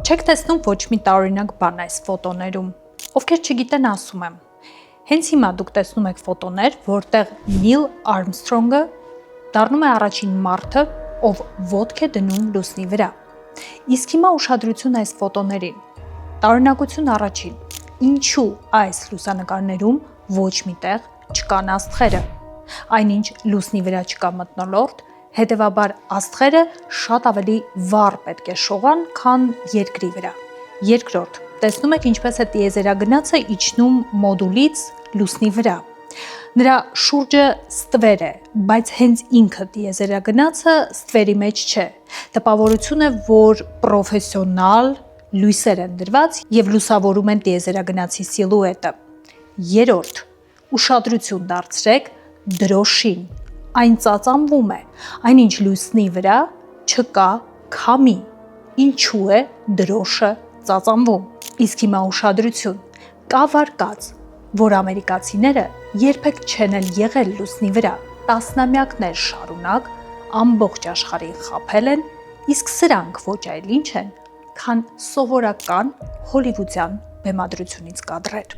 Չեք տեսնում ոչ մի տարօրինակ բան այս ֆոտոներում։ Ովքեր չգիտեն, ասում եմ։ Հենց հիմա դուք տեսնում եք ֆոտոներ, որտեղ Նիլ Արմսթրոնգը դառնում է առաջին մարդը, ով ոտք է դնում լուսնի վրա։ Իսկ հիմա ուշադրություն այս ֆոտոներին։ Տարօրինակություն առաջին։ Ինչու այս լուսանկարներում ոչ միտեղ չկան աստղերը։ Այնինչ լուսնի վրա չկա մթնոլորտ, հետևաբար աստղերը շատ ավելի վառ պետք է շողան, քան երկրի վրա։ Երկրորդ, տեսնում եք ինչպես է տիեզերագնացը իջնում մոդուլից լուսնի վրա։ Նրա շուրջը ստվեր է, բայց հենց ինքը տիեզերագնացը ստվերի մեջ չէ։ Տպավորություն է, որ պրոֆեսիոնալ լույսեր են դրված եւ լուսավորում են տիեզերագնացի սիլուետը։ Երրորդ, ուշադրություն դարձրեք դրոշին, այն ծածանվում է, այնինչ լուսնի վրա չկա քամի, ինչու է դրոշը ծածանվում։ Իսկ հիմա ուշադրություն, կա վարկած, որ ամերիկացիները երբեք չեն էլ եղել լուսնի վրա, տասնամյակներ շարունակ ամբողջ աշխարհին խաբել են, իսկ սրանք ոչ այլ ինչ են, քան սովորական հոլիվուդյան բեմադրությունից կադրեր։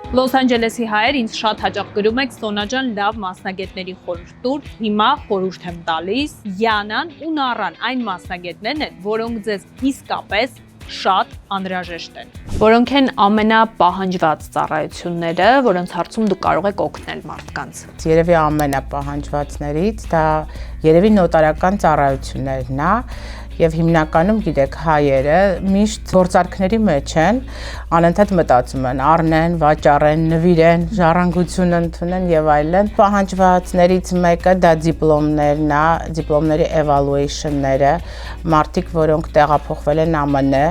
Լոս Անջելեսի հայեր ինձ շատ հաճախ գրում եք Սոնա ջան լավ մասնագետների խորհուրդ տուր, հիմա խորհուրդ եմ տալիս, Յանան ու Նարան այն մասնագետներն են, որոնք ձեզ իսկապես շատ անհրաժեշտ են, որոնք են ամենապահանջված ծառայությունները, որոնց հարցում դուք կարող եք օգնել մարդկանց։ Երևի ամենապահանջվածներից դա երևի նոտարական ծառայություններն է, եւ հիմնականում գիտեք հայերը միշտ գործարքների մեջ են, անընդհատ մտածում են, առնեն, վաճառեն, նվիրեն, ժառանգություն ընդունեն եւ այլն։ Պահանջվածներից մեկը դա դիպլոմներն է, դիպլոմների evaluation-ները, մարդիկ, որոնք տեղափոխվել են ԱՄՆ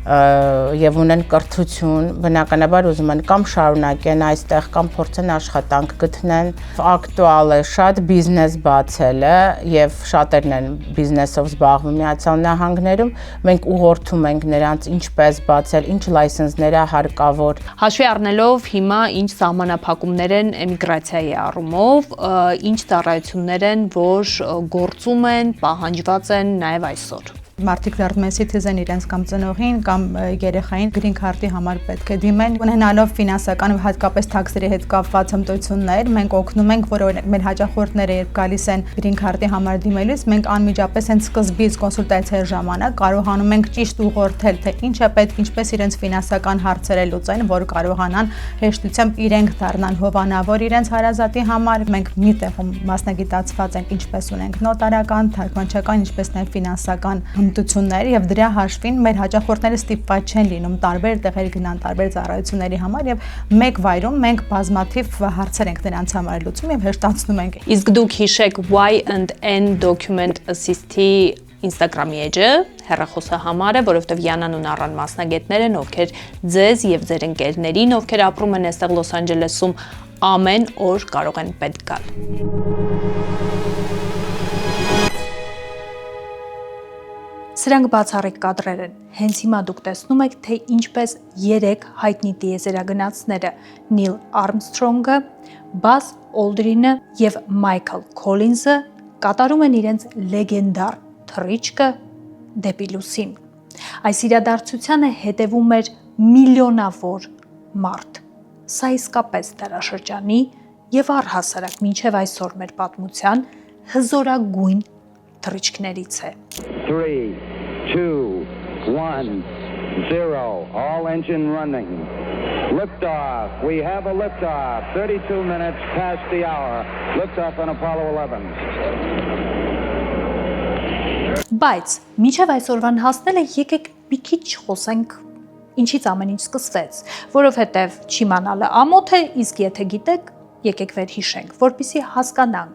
եւ ունեն կրթություն, բնականաբար ուզում են կամ շարունակեն այստեղ, կամ փորձեն աշխատանք գտնեն։ Ակտուալ է շատ բիզնես բացելը եւ շատերն են բիզնեսով զբաղվում Միացյալ Նահանգներում։ Մենք ուղղորդում ենք նրանց ինչպես բացել, ինչ լայսենսներ է հարկավոր։ Հաշվի առնելով հիմա ինչ սահմանափակումներ են էմիգրացիայի առումով, ինչ ծառայություններ են, որ գործում են, պահանջված են նաեւ այսօր։ Մարդիկ դառնում են citizen իրենց կամ ծնողին կամ երեխային green card-ի համար պետք է դիմեն, ունենալով ֆինանսական ու հատկապես թաքսերի հետ կապված հմտություններ, մենք օգնում ենք, որ օրինակ մեր հաճախորդները երբ գալիս են green card-ի համար դիմելիս, մենք անմիջապես հենց սկզբից կոնսուլտացիայի ժամանակ կարողանում ենք ճիշտ ուղղորդել, թե ինչ է պետք, ինչպես իրենց ֆինանսական հարցերը լուծեն, որ կարողանան հեշտությամբ իրենք դառնան հովանավոր իրենց հարազատի համար։ Մենք մի տեղում մասնագիտացված ենք, ինչպես ունենք նոտարական, թարգմանչական, ինչպես նաև ֆինանսական հմտություններ եւ դրա հաշվին մեր հաճախորդները ստիպված չեն լինում տարբեր տեղեր գնան տարբեր ծառայությունների համար եւ մեկ վայրում մենք բազմաթիվ հարցեր ենք նրանց համար լուծում եւ հեշտացնում ենք։ Իսկ դուք հիշեք Y&N Document Assist-ի Instagram-ի էջը, հեռախոսը համար է, որովհետև Յանան ու Նարան մասնագետներ են, ովքեր ձեզ եւ ձեր ընկերներին, ովքեր ապրում են այստեղ Լոս Անջելեսում, ամեն օր կարող են պետք գալ։ Սրանք բացառիկ կադրեր են։ Հենց հիմա դուք տեսնում եք, թե ինչպես 3 հայտնի տիեզերագնացները Նիլ Արմսթրոնգը, Բազ Օլդրինը եւ Մայքլ Քոլինզը կատարում են իրենց լեգենդար թռիչքը դեպի լուսին։ Այս իրադարձությանը հետևում էր միլիոնավոր մարդ։ Սա իսկապես դարաշրջանի եւ առհասարակ մինչեւ այսօր մեր պատմության հզորագույն թռիչքներից է։ 3, 2, 1, 0. All engine running. Liftoff. We have a liftoff. 32 minutes past the hour. Liftoff on Apollo 11. Բայց մինչև այսօրվան հասնելը եկեք մի քիչ խոսենք ինչից ամեն ինչ սկսվեց, որովհետև չիմանալը ամոթ է, իսկ եթե գիտեք, եկեք վերհիշենք, որպեսզի հասկանանք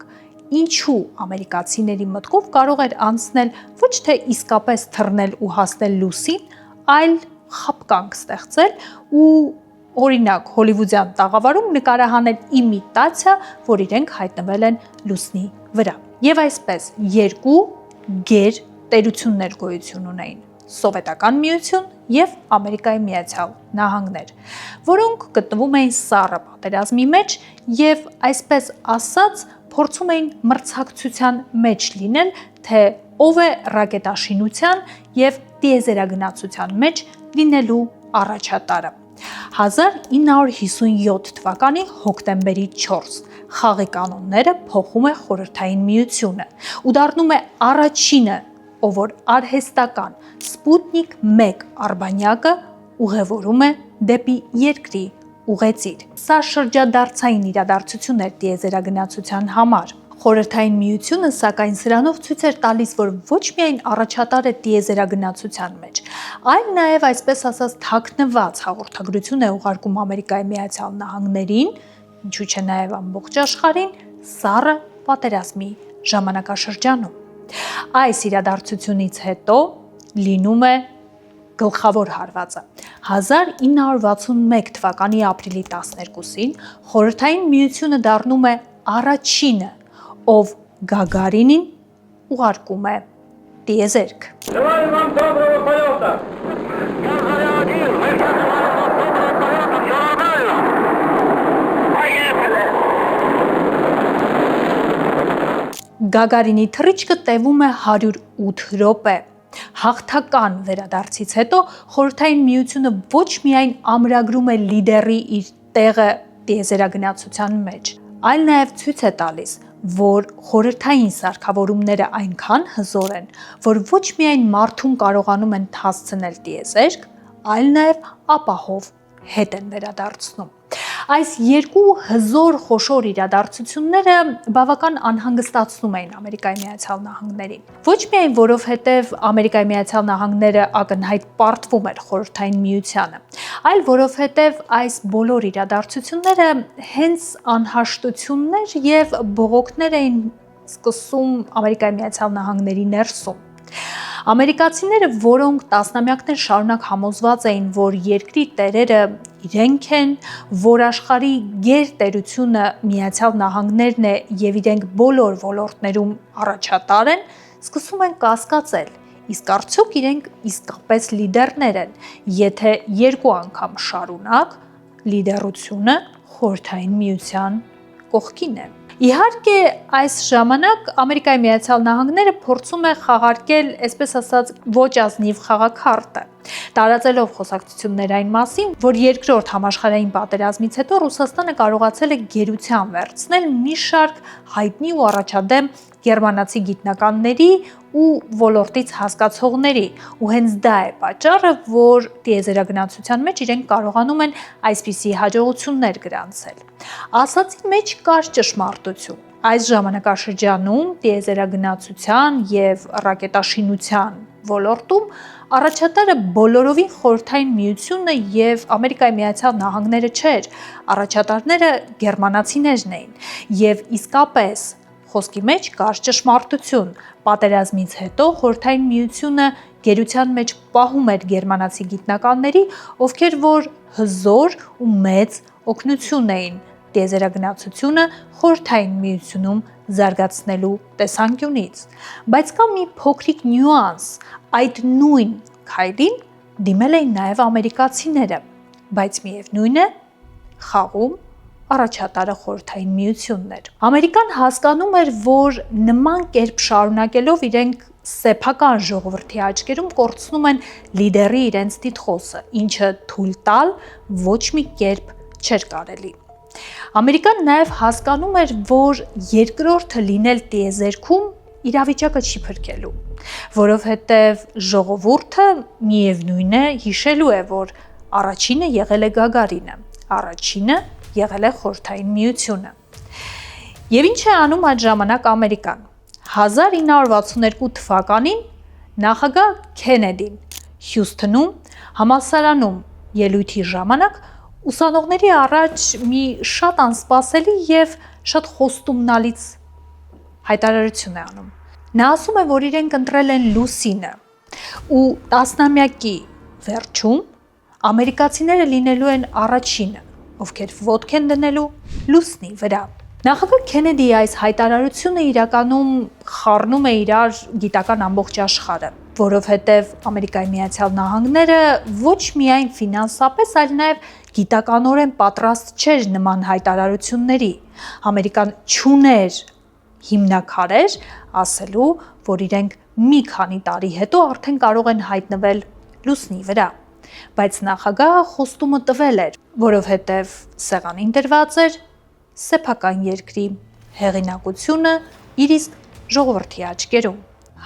ինչու ամերիկացիների մտքով կարող էր անցնել ոչ թե իսկապես թռնել ու հասնել լուսին, այլ խապկանք ստեղծել ու օրինակ հոլիվուդյան տաղավարում նկարահանել իմիտացիա, որ իրենք հայտնվել են լուսնի վրա։ Եվ այսպես երկու գեր տերություններ գոյություն ունեին՝ Սովետական միություն եւ Ամերիկայի Միացյալ Նահանգներ, որոնք գտնվում էին սառը պատերազմի մեջ եւ այսպես ասած փորձում էին մրցակցության մեջ լինել, թե ով է ռակետաշինության եւ տիեզերագնացության մեջ լինելու առաջատարը։ 1957 թվականի հոկտեմբերի 4 խաղի կանոնները փոխում է Խորհրդային Միությունը ու դառնում է առաջինը, ով որ արհեստական Սպուտնիկ 1 արբանյակը ուղևորում է դեպի երկրի ուղեծիր։ Սա շրջադարձային իրադարձություն էր տիեզերագնացության համար։ Խորհրդային Միությունը սակայն սրանով ցույց էր տալիս, որ ոչ միայն առաջատար է տիեզերագնացության մեջ, այլ նաև այսպես ասած թաքնված հաղորդագրություն է ուղարկում Ամերիկայի Միացյալ Նահանգներին, ինչու՞ չէ նաև ամբողջ աշխարհին, սառը պատերազմի ժամանակաշրջանում։ Այս իրադարձությունից հետո լինում է գլխավոր հարվածը։ 1961 թվականի ապրիլի 12-ին Խորհրդային Միությունը դառնում է առաջինը, ով Գագարինին ուղարկում է տիեզերք։ Գագարինի թռիչքը տևում է 108 րոպե։ Հաղթական վերադարձից հետո Խորհրդային Միությունը ոչ միայն ամրագրում է լիդերի իր տեղը տիեզերագնացության մեջ, այլ նաև ցույց է տալիս, որ խորհրդային սարքավորումները այնքան հզոր են, որ ոչ միայն մարդուն կարողանում են հասցնել տիեզերք, այլ նաև ապահով հետ են վերադարձնում։ Այս երկու հզոր խոշոր իրադարձությունները բավական անհանգստացնում էին Ամերիկայի Միացյալ Նահանգներին։ Ոչ միայն որովհետև Ամերիկայի Միացյալ Նահանգները ակնհայտ պարտվում էր Խորհրդային Միությանը, այլ որովհետև այս բոլոր իրադարձությունները հենց անհաշտություններ եւ բողոքներ էին սկսում Ամերիկայի Միացյալ Նահանգների ներսում։ Ամերիկացիները, որոնք տասնամյակներ շարունակ համոզված էին, որ երկրի տերերը իրենք են, որ աշխարհի գերտերությունը Միացյալ Նահանգներն է եւ իրենք բոլոր ոլորտներում առաջատար են, սկսում են կասկածել, իսկ արդյոք իրենք իսկապես լիդերներ են, եթե երկու անգամ շարունակ լիդերությունը Խորհրդային Միության կողքին է։ Իհարկե, այս ժամանակ Ամերիկայի Միացյալ Նահանգները փորձում է խաղարկել, այսպես ասած, ոչ ազնիվ խաղաքարտը, տարածելով խոսակցություններ այն մասին, որ երկրորդ համաշխարհային պատերազմից հետո Ռուսաստանը կարողացել է գերության վերցնել մի շարք հայտնի ու առաջադեմ գերմանացի գիտնականների ու ոլորտից հասկացողների, ու հենց դա է պատճառը, որ տիեզերագնացության մեջ իրենք կարողանում են այսպիսի հաջողություններ գրանցել։ Ասածի մեջ կար ճշմարտություն։ Այս ժամանակաշրջանում տիեզերագնացության եւ ռակետաշինության ոլորտում առաջատարը բոլորովին Խորհրդային Միությունը եւ Ամերիկայի Միացյալ Նահանգները չէր, առաջատարները գերմանացիներն էին, եւ իսկապես խոսքի մեջ կար ճշմարտություն։ Պատերազմից հետո Խորհրդային Միությունը գերության մեջ պահում էր գերմանացի գիտնականների, ովքեր որ հզոր ու մեծ օգնություն էին տիեզերագնացությունը Խորհրդային Միությունում զարգացնելու տեսանկյունից։ Բայց կա մի փոքրիկ նյուանս, այդ նույն քայլին դիմել էին նաև ամերիկացիները, բայց միևնույն է, խաղում առաջատարը Խորհրդային Միությունն էր։ Ամերիկան հասկանում էր, որ նման կերպ շարունակելով իրենք սեփական ժողովրդի աչքերում կորցնում են լիդերի իրենց տիտղոսը, ինչը թույլ տալ ոչ մի կերպ չէր կարելի։ Ամերիկան նաև հասկանում էր, որ երկրորդը լինել տիեզերքում իրավիճակը չի փրկելու, որովհետև ժողովուրդը միևնույն է հիշելու է, որ առաջինը եղել է Գագարինը, առաջինը եղել է Խորհրդային Միությունը։ Եվ ինչ է անում այդ ժամանակ Ամերիկան։ 1962 թվականին նախագահ Քենեդին Հյուսթոնում համալսարանում ելույթի ժամանակ ուսանողների առաջ մի շատ անսպասելի եւ շատ խոստումնալից հայտարարություն է անում։ Նա ասում է, որ իրենք ընտրել են լուսինը ու տասնամյակի վերջում ամերիկացիները լինելու են առաջինը, ովքեր ոտք են դնելու լուսնի վրա։ Նախագահ Քենեդիի այս հայտարարությունը իրականում խառնում է իրար գիտական ամբողջ աշխարհը, որովհետև Ամերիկայի Միացյալ Նահանգները ոչ միայն ֆինանսապես, այլ նաև գիտականորեն պատրաստ չէր նման հայտարարությունների։ Ամերիկան չուներ հիմնակար էր ասելու, որ իրենք մի քանի տարի հետո արդեն կարող են հայտնվել լուսնի վրա։ Բայց նախագահը խոստումը տվել էր, որովհետև սեղանին դրված էր սեփական երկրի հեղինակությունը իր իսկ ժողովրդի աչքերում։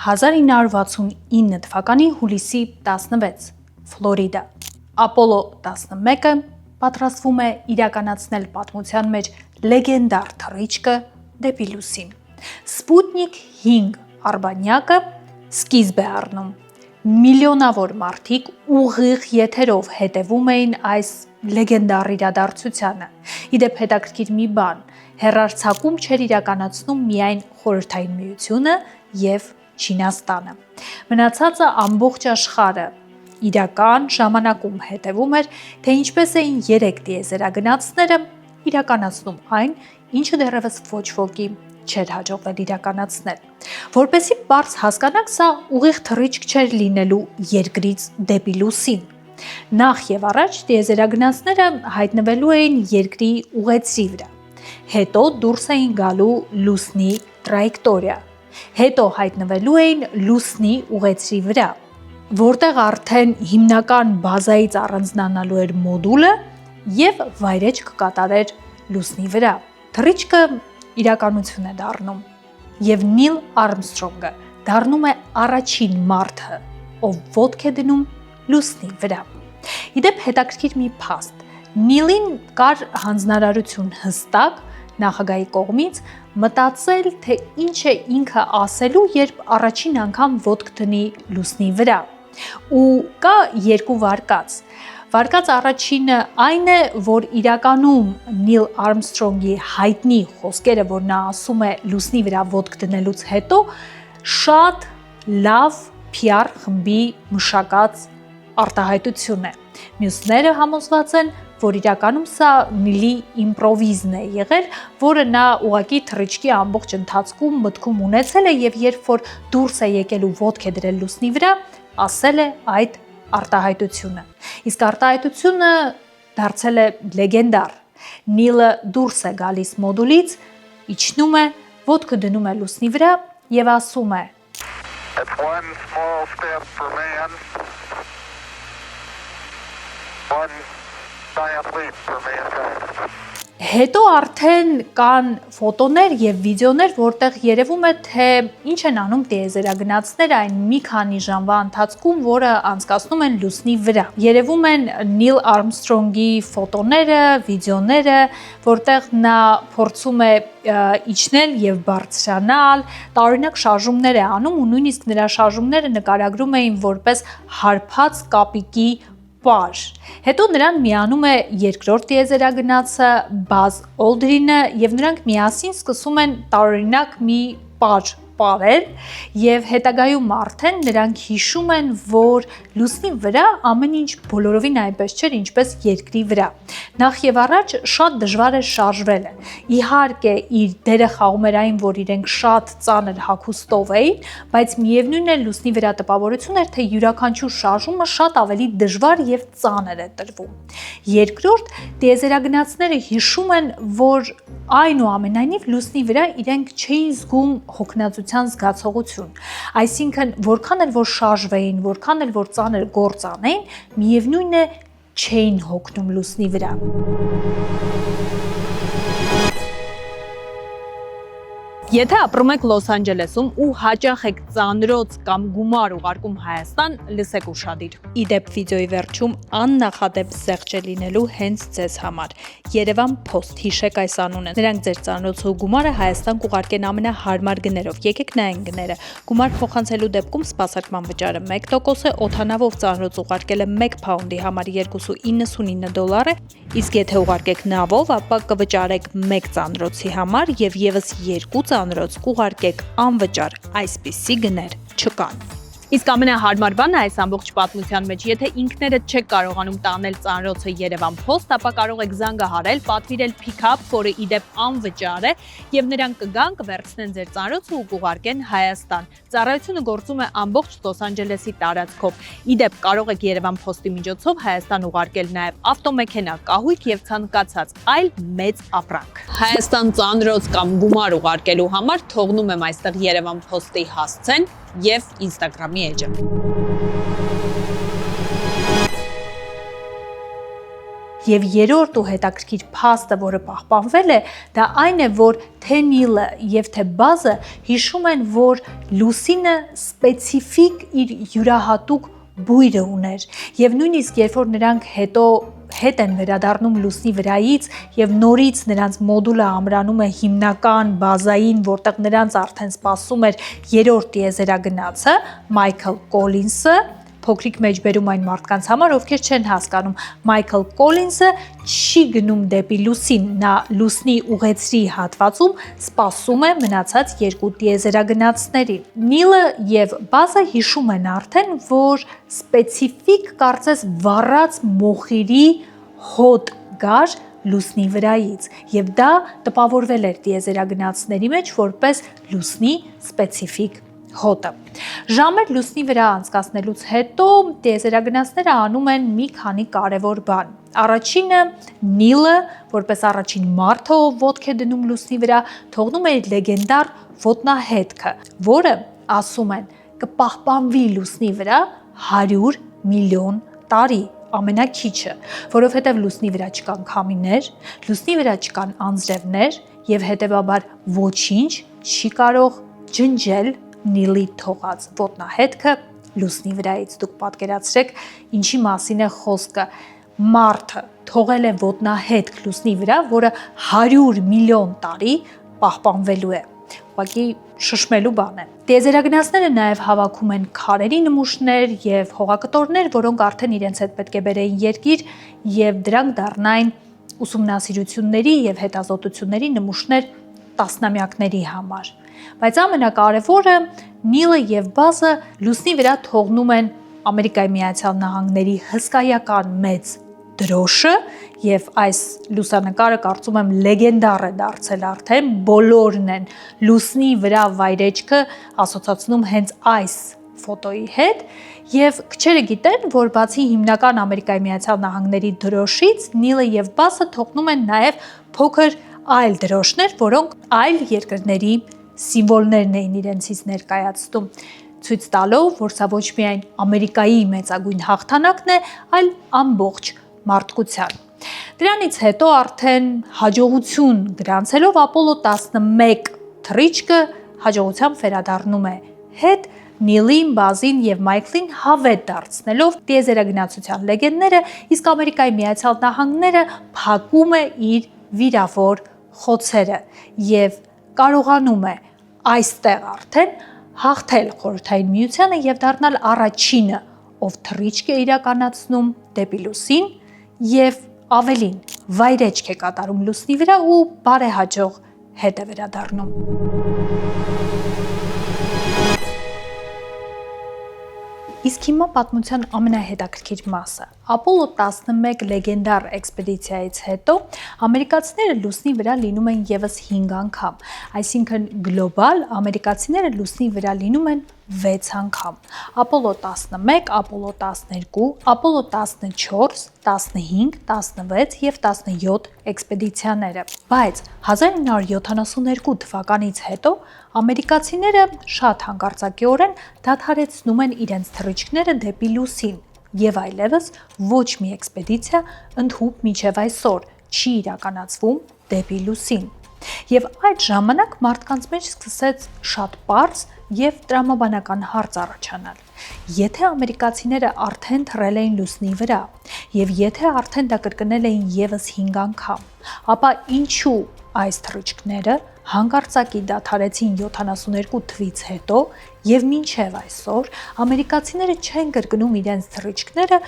1969 թվականի հուլիսի 16, Ֆլորիդա, Ապոլո 11-ը պատրաստվում է իրականացնել պատմության մեջ լեգենդար թռիչքը դեպի լուսին։ Սպուտնիկ 5 արբանյակը սկիզբ է առնում։ Միլիոնավոր մարդիկ ուղիղ եթերով հետևում էին այս լեգենդար իրադարձությանը։ Իդեպ հետաքրքիր մի բան, հեռարձակում չէր իրականացնում միայն Խորհրդային Միությունը և Չինաստանը։ Մնացածը ամբողջ աշխարհը իրական ժամանակում հետևում էր, թե ինչպես էին 3 տիեզերագնացները իրականացնում այն, ինչը դեռևս ոչ ոքի չէր հաջողվել իրականացնել։ Որպեսզի բարձ հասկանաք, սա ուղիղ թռիչք չէր լինելու երկրից դեպի լուսին։ Նախ եւ առաջ տիեզերագնացները հայտնվելու էին երկրի ուղեծրի վրա, հետո դուրս էին գալու լուսնի տրայեկտորիա, հետո հայտնվելու էին լուսնի ուղեծրի վրա, որտեղ արդեն հիմնական բազայից առանձնանալու էր մոդուլը եւ վայրէջք կկատարեր լուսնի վրա։ Թռիչքը իրականություն է դառնում եւ Նիլ Արմսթրոնգը դառնում է առաջին մարդը, ով ոտք է դնում լուսնի վրա։ Իդեպ հետաքրքիր մի փաստ, Նիլին կար հանձնարարություն հստակ նախագահի կողմից մտածել, թե ինչ է ինքը ասելու, երբ առաջին անգամ ոտք դնի լուսնի վրա։ Ու կա երկու վարկած։ Վարկած առաջինը այն է, որ իրականում Նիլ Արմսթրոնգի հայտնի խոսքերը, որ նա ասում է լուսնի վրա ոտք դնելուց հետո, շատ լավ PR խմբի մշակած արտահայտություն է։ Մյուսները համոզված են, որ իրականում սա Նիլի իմպրովիզն է եղել, որը նա ուղղակի թռիչքի ամբողջ ընթացքում մտքում ունեցել է եւ երբ որ դուրս է եկել ու ոտք է դրել լուսնի վրա, ասել է այդ արտահայտությունը։ Իսկ արտահայտությունը դարձել է լեգենդար։ Նիլը դուրս է գալիս մոդուլից, իջնում է, ոտքը դնում է լուսնի վրա եւ ասում է. It's one small step for man, one giant leap for mankind. Հետո արդեն կան ֆոտոներ եւ վիդեոներ, որտեղ երևում է, թե ինչ են անում տիեզերագնացները այն մի քանի ժամվա ընթացքում, որը անցկացնում են լուսնի վրա։ Երևում են Նիլ Արմսթրոնգի ֆոտոները, վիդեոները, որտեղ նա փորձում է իջնել եւ բարձրանալ, տարօրինակ շարժումներ է անում ու նույնիսկ նրա շարժումները նկարագրում էին որպես հարբած կապիկի պար։ Հետո նրան միանում է երկրորդ տիեզերագնացը Բազ Օլդրինը եւ նրանք միասին սկսում են տարօրինակ մի պար պարել եւ հետագայում արդեն նրանք հիշում են, որ լուսնի վրա ամեն ինչ բոլորովին այնպես չէր, ինչպես երկրի վրա։ Նախ եւ առաջ շատ դժվար է շարժվելը։ Իհարկե իր դերը խաղում էր այն, որ իրենք շատ ծանր հագուստով էին, բայց միևնույն է լուսնի վրա տպավորություն էր, թե յուրաքանչյուր շարժումը շատ ավելի դժվար եւ ծանր է տրվում։ Երկրորդ, տիեզերագնացները հիշում են, որ այնուամենայնիվ լուսնի վրա իրենք չէին զգում հոգնածության զգացողություն։ Այսինքն, որքան էլ որ շարժվեին, որքան էլ որ ծանր գործ անեին, միևնույն է չէին հոգնում լուսնի վրա։ Եթե ապրում եք Լոս Անջելեսում ու հաճախ եք ծանրոց կամ գումար ուղարկում Հայաստան, լսեք ուշադիր։ Իդեպ վիդեոյի վերջում աննախադեպ զեղչ է լինելու հենց ձեզ համար։ Երևան Post, հիշեք այս անունը։ Նրանք ձեր ծանրոցու գումարը Հայաստան կուղարկեն ամենահարմար գներով։ Եկեք նայենք գները։ Գումար փոխանցելու դեպքում սպասարկման վճարը 1% է, օդանավով ծանրոց ուղարկելը 1 փաունդի համար $2.99 է, իսկ եթե ուղարկեք նավով, ապա կվճարեք 1 ծանրոցի համար եւ եւս 2 ծանրոց կուղարկեք անվճար, այսպիսի գներ չկան։ Իսկ ամենահարմար բանը այս ամբողջ պատմության մեջ, եթե ինքներդ չեք կարողանում տանել ծանրոցը Երևան Post, ապա կարող եք զանգահարել, պատվիրել pick-up, որը ի դեպ անվճար է, եւ նրանք կգան, կվերցնեն ձեր ծանրոցը ու կուղարկեն Հայաստան։ Ծառայությունը գործում է ամբողջ Լոս Անջելեսի տարածքով։ Ի դեպ կարող եք Երևան Post-ի միջոցով Հայաստան ուղարկել նաեւ ավտոմեքենա, կահույք եւ ցանկացած այլ մեծ ապրանք։ Հայաստան ծանրոց կամ գումար ուղարկելու համար թողնում եմ այստեղ Երևան Post-ի հասցեն եւ Instagram-ի էջը։ Եվ երրորդ ու հետաքրքիր փաստը, որը պահպանվել է, դա այն է, որ թե Նիլը եւ թե Բազը հիշում են, որ Լուսինը սպეციფიկ իր յուրահատուկ բույրը ուներ եւ նույնիսկ երբ որ նրանք հետ են վերադառնում Լուսնի վրայից եւ նորից նրանց մոդուլը ամրանում է հիմնական բազային, որտեղ նրանց արդեն սպասում էր երրորդ տիեզերագնացը Մայքլ Կոլինսը, փոքրիկ մեջբերում այն մարդկանց համար, ովքեր չեն հասկանում, Մայքլ Կոլինսը չի գնում դեպի Լուսին, նա Լուսնի ուղեցրի հատվածում սպասում է մնացած երկու տիեզերագնացներին։ Նիլը եւ Բազը հիշում են արդեն, որ սպეციფიկ կարծես վառած մոխիրի հոտ գար Լուսնի վրայից եւ դա տպավորվել էր տիեզերագնացների մեջ որպես Լուսնի սպеციფიկ հոտը։ Ժամեր Լուսնի վրա անցկացնելուց հետո տիեզերագնացները անում են մի քանի կարևոր բան։ Առաջինը Նիլը, որպես առաջին մարդը, ով ոտք է դնում Լուսնի վրա, թողնում է իր լեգենդար ոտնահետքը, որը ասում են կպահպանվի Լուսնի վրա 100 միլիոն տարի, ամենաքիչը, որովհետև Լուսնի վրա չկան քամիներ, Լուսնի վրա չկան անձրևներ եւ հետեւաբար ոչինչ չի կարող ջնջել Նիլի թողած ոտնահետքը Լուսնի վրայից։ Դուք պատկերացրեք ինչի մասին է խոսքը։ Մարդը թողել է ոտնահետք Լուսնի վրա, որը 100 միլիոն տարի պահպանվելու է։ Ուղղակի շշմելու բան է։ Տիեզերագնացները նաև հավաքում են քարերի նմուշներ եւ հողակտորներ, որոնք արդեն իրենց հետ պետք է բերեին երկիր եւ դրանք դառնային ուսումնասիրությունների եւ հետազոտությունների նմուշներ տասնամյակների համար։ Բայց ամենակարևորը Նիլը եւ Բազը Լուսնի վրա թողնում են Ամերիկայի Միացյալ Նահանգների հսկայական մեծ դրոշը եւ այս լուսանկարը կարծում եմ լեգենդար է դարձել արդեն, բոլորն են Լուսնի վրա վայրեջքը ասոցացնում հենց այս ֆոտոյի հետ եւ քչերը գիտեն, որ բացի հիմնական Ամերիկայի Միացյալ Նահանգների դրոշից Նիլը եւ Բազը թողնում են նաեւ փոքր այլ դրոշներ, որոնք այլ երկրների սիմվոլներն էին իրենցից ներկայացնում, ցույց տալով, որ սա ոչ միայն Ամերիկայի մեծագույն հաղթանակն է, այլ ամբողջ մարդկության։ Դրանից հետո արդեն հաջողություն գրանցելով Ապոլո 11 թռիչքը հաջողությամբ վերադառնում է հետ Նիլին, Բազին եւ Մայքլին հավետ դարձնելով տիեզերագնացության լեգենդները, իսկ Ամերիկայի Միացյալ Նահանգները փակում է իր վիրավոր խոցերը եւ կարողանում է այստեղ արդեն հաղթել Խորհրդային Միությանը եւ դառնալ առաջինը, ով թռիչք է իրականացնում դեպի Լուսին եւ ավելին վայրեջք է կատարում Լուսնի վրա ու բարեհաջող հետ է վերադառնում։ Իսկ հիմա պատմության ամենահետաքրքիր մասը։ Ապոլո 11 լեգենդար էքսպեդիցիայից հետո ամերիկացիները Լուսնի վրա լինում են եւս 5 անգամ, այսինքն գլոբալ ամերիկացիները Լուսնի վրա լինում են 6 անգամ։ Ապոլո 11, Ապոլո 12, Ապոլո 14, 15, 16 եւ 17 էքսպեդիցիաները։ Բայց 1972 թվականից հետո ամերիկացիները շատ հանկարծակիորեն դադարեցնում են իրենց թռիչքները դեպի Լուսին եւ այլևս ոչ մի էքսպեդիցիա ընդհուպ մինչեւ այսօր չի իրականացվում դեպի Լուսին։ Եվ այդ ժամանակ մարդկանց մեջ սկսեց շատ պարզ եւ տրամաբանական հարց առաջանալ։ Եթե ամերիկացիները արդեն թռել էին Լուսնի վրա եւ եթե արդեն դա կրկնել էին եւս 5 անգամ, ապա ինչու այս թռիչքները հանկարծակի դադարեցին 72 թվից հետո եւ մինչեւ այսօր ամերիկացիները չեն կրկնում իրենց թռիչքները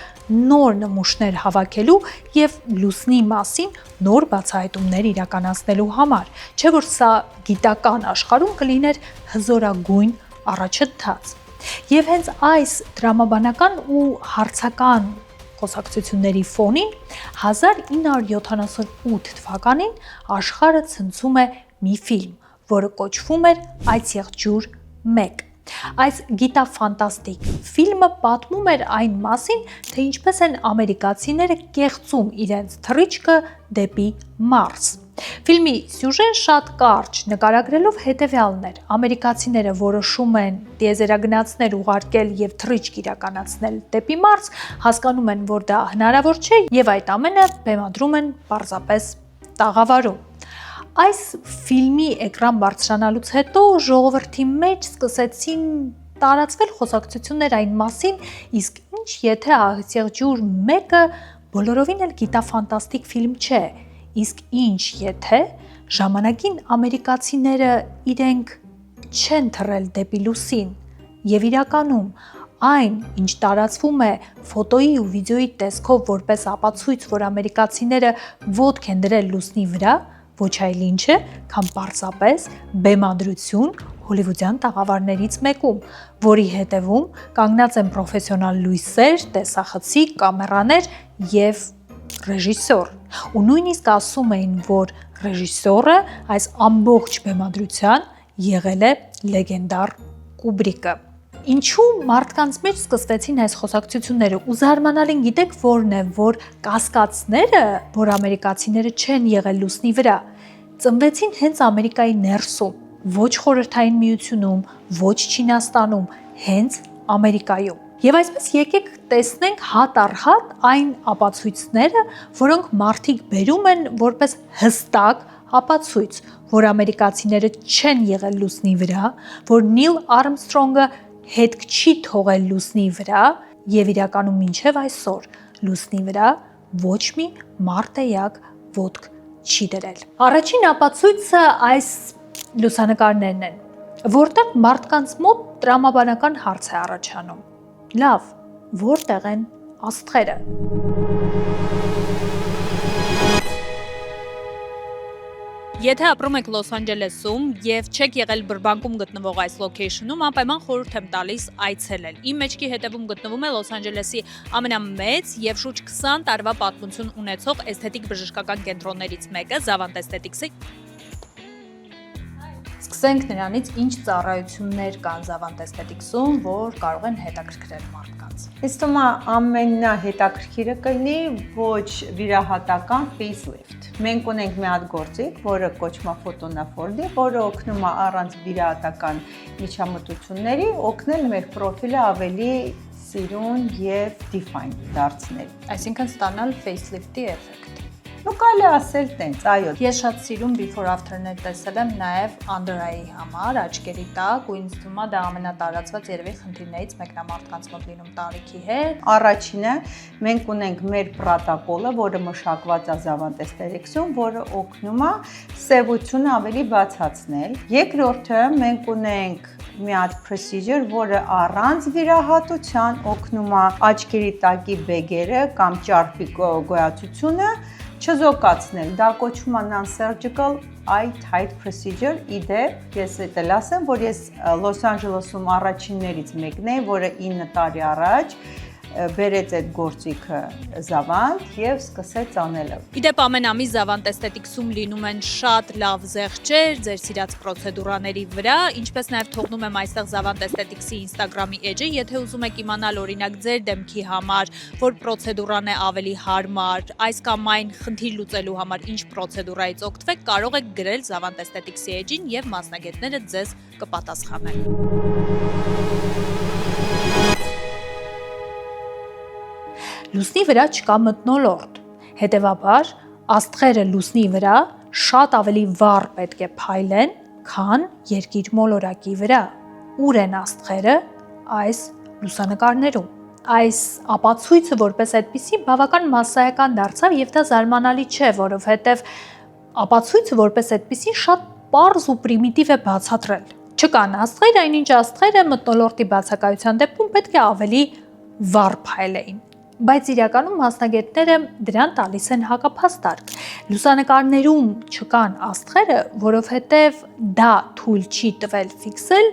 նոր նմուշներ հավաքելու եւ Լուսնի մասին նոր բացահայտումներ իրականացնելու համար, չէ՞ որ սա գիտական աշխարհում կլիներ հզորագույն առաջընթաց։ Եվ հենց այս դրամաբանական ու հարցական խոսակցությունների ֆոնին 1978 թվականին աշխարհը ցնցում է մի ֆիլմ, որը կոչվում էր «Այս եղջյուր 1»։ Այս գիտաֆանտաստիկ ֆիլմը պատմում էր այն մասին, թե ինչպես են ամերիկացիները կեղծում իրենց թռիչքը դեպի Մարս։ Ֆիլմի սյուժեն շատ կարճ, նկարագրելով հետևյալն էր. ամերիկացիները որոշում են տիեզերագնացներ ուղարկել եւ թռիչք իրականացնել դեպի Մարս, հասկանում են, որ դա հնարավոր չէ եւ այդ ամենը բեմադրում են պարզապես տաղավարում։ Այս ֆիլմի էկրան բարձրանալուց հետո ժողովրդի մեջ սկսեցին տարածվել խոսակցություններ այն մասին, իսկ ինչ եթե «Այս եղջյուր 1»-ը բոլորովին էլ գիտաֆանտաստիկ ֆիլմ չէ, իսկ ինչ եթե ժամանակին ամերիկացիները իրենք չեն թռել դեպի լուսին եւ իրականում այն, ինչ տարածվում է ֆոտոյի ու վիդեոյի տեսքով որպես ապացույց, որ ամերիկացիները ոտք են դրել լուսնի վրա, ոչ այլ ինչ է, քան պարզապես բեմադրություն հոլիվուդյան տաղավարներից մեկում, որի հետևում կանգնած են պրոֆեսիոնալ լույսեր, տեսախցիկ, կամերաներ եւ ռեժիսոր։ Ու նույնիսկ ասում էին, որ ռեժիսորը այս ամբողջ բեմադրության եղել է լեգենդար Կուբրիկը։ Ինչու մարդկանց մեջ սկսվեցին այս խոսակցությունները ու զարմանալին գիտեք որն է, որ կասկածները, որ ամերիկացիները չեն եղել լուսնի վրա, ծնվեցին հենց Ամերիկայի ներսում, ոչ Խորհրդային Միությունում, ոչ Չինաստանում, հենց Ամերիկայում։ Եվ այսպես եկեք տեսնենք հատ առ հատ այն ապացույցները, որոնք մարդիկ բերում են որպես հստակ ապացույց, որ ամերիկացիները չեն եղել լուսնի վրա, որ Նիլ Արմսթրոնգը հետք չի թողել լուսնի վրա եւ իրականում մինչեւ այսօր լուսնի վրա ոչ մի մարտեյակ ոտք չի դրել։ Առաջին ապացույցը այս լուսանկարներն են, որտեղ մարդկանց մոտ տրամաբանական հարց է առաջանում. լավ, որտեղ են աստղերը։ Եթե ապրում եք Լոս Անջելեսում եւ չեք եղել Բրբանկում գտնվող այս լոքեյշնում, անպայման խորհուրդ եմ տալիս այցելել։ Իմ մեջքի հետևում գտնվում է Լոս Անջելեսի ամենամեծ եւ շուրջ 20 տարվա պատմություն ունեցող էսթետիկ բժշկական կենտրոններից մեկը, Zavant Aesthetics-ը։ Սկսենք նրանից, ինչ ծառայություններ կան Zavant Aesthetics-ում, որ կարող են հետաքրքրել մարդկանց։ Ինձ թվում է ամենահետաքրքիրը կլինի ոչ վիրահատական facelift։ Մենք ունենք մի հատ գործիք, որը կոչվում է Photonafordy, որը օգնում է առանց վիրահատական միջամտությունների օգնել մեր պրոֆիլը ավելի սիրուն եւ define դարձնել։ Այսինքն ստանալ facelift-ի էֆեկտ։ Ну կարելի ասել տենց, այո։ Ես շատ սիրում before after-ներ տեսել եմ նաև under eye-ի համար, աչքերի տակ, ու ինձ թվում է դա ամենատարածված երևի խնդիրներից մեկն է մարդկանց մոտ լինում տարիքի հետ։ Առաջինը մենք ունենք մեր պրոտոկոլը, որը մշակված է Zavant Aesthetics-ում, որը օգնում է սևությունը ավելի բացացնել։ Երկրորդը մենք ունենք մի հատ procedure, որը առանց վիրահատության օգնում է աչքերի տակի բեգերը կամ ճարպի գոյացությունը չզոկացնել, դա կոչվում է non-surgical eye tight procedure, իդեպ ես էլ ասեմ, որ ես Լոս Անջելեսում առաջիններից մեկն եմ, որը 9 տարի առաջ բերեց այդ գործիքը Zavant եւ սկսեց անելը։ Իդեպ ամեն ամիս Zavant Aesthetics-ում լինում են շատ լավ զեղչեր ձեր սիրած պրոցեդուրաների վրա, ինչպես նաև թողնում եմ այստեղ Zavant Aesthetics-ի Instagram-ի էջը, եթե ուզում եք իմանալ օրինակ ձեր դեմքի համար, որ պրոցեդուրան է ավելի հարմար, այս կամ այն խնդիր լուծելու համար ինչ պրոցեդուրայից օգտվեք, կարող եք գրել Zavant Aesthetics-ի էջին եւ մասնագետները ձեզ կպատասխանեն։ Լուսնի վրա չկա մթնոլորտ, հետևաբար աստղերը լուսնի վրա շատ ավելի վառ պետք է փայլեն, քան երկիր մոլորակի վրա։ Ուր են աստղերը այս լուսանկարներում։ Այս ապացույցը որպես այդպիսի բավական մասսայական դարձավ եւ դա զարմանալի չէ, որովհետեւ ապացույցը որպես այդպիսի շատ պարզ ու պրիմիտիվ է բացատրել։ Չկան աստղեր, այնինչ աստղերը մթնոլորտի բացակայության դեպքում պետք է ավելի վառ փայլեին։ Բայց իրականում մասնագետները դրան տալիս են հակափաստարկ։ Լուսանկարներում չկան աստղերը, որովհետև դա թույլ չի տվել ֆիքսել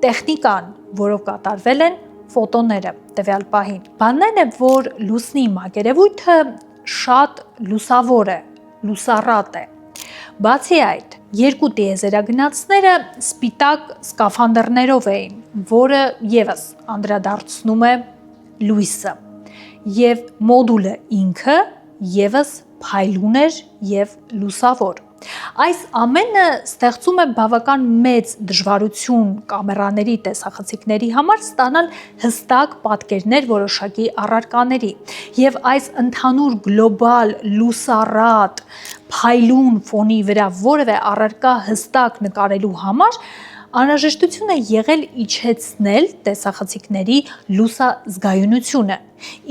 տեխնիկան, որով կատարվել են ֆոտոները տվյալ պահին։ Բանն այն է, որ լուսնի մակերևույթը շատ լուսավոր է, լուսառատ է։ Բացի այդ, երկու տիեզերագնացները սպիտակ սկաֆանդրներով էին, որը եւս անդրադարձնում է լույսը, եւ մոդուլը ինքը եւս փայլուն էր եւ լուսավոր։ Այս ամենը ստեղծում է բավական մեծ դժվարություն կամերաների տեսախցիկների համար ստանալ հստակ պատկերներ որոշակի առարկաների, եւ այս ընդհանուր գլոբալ լուսառատ փայլուն ֆոնի վրա որևէ առարկա հստակ նկարելու համար անհրաժեշտություն է եղել իջեցնել տեսախցիկների լուսազգայունությունը,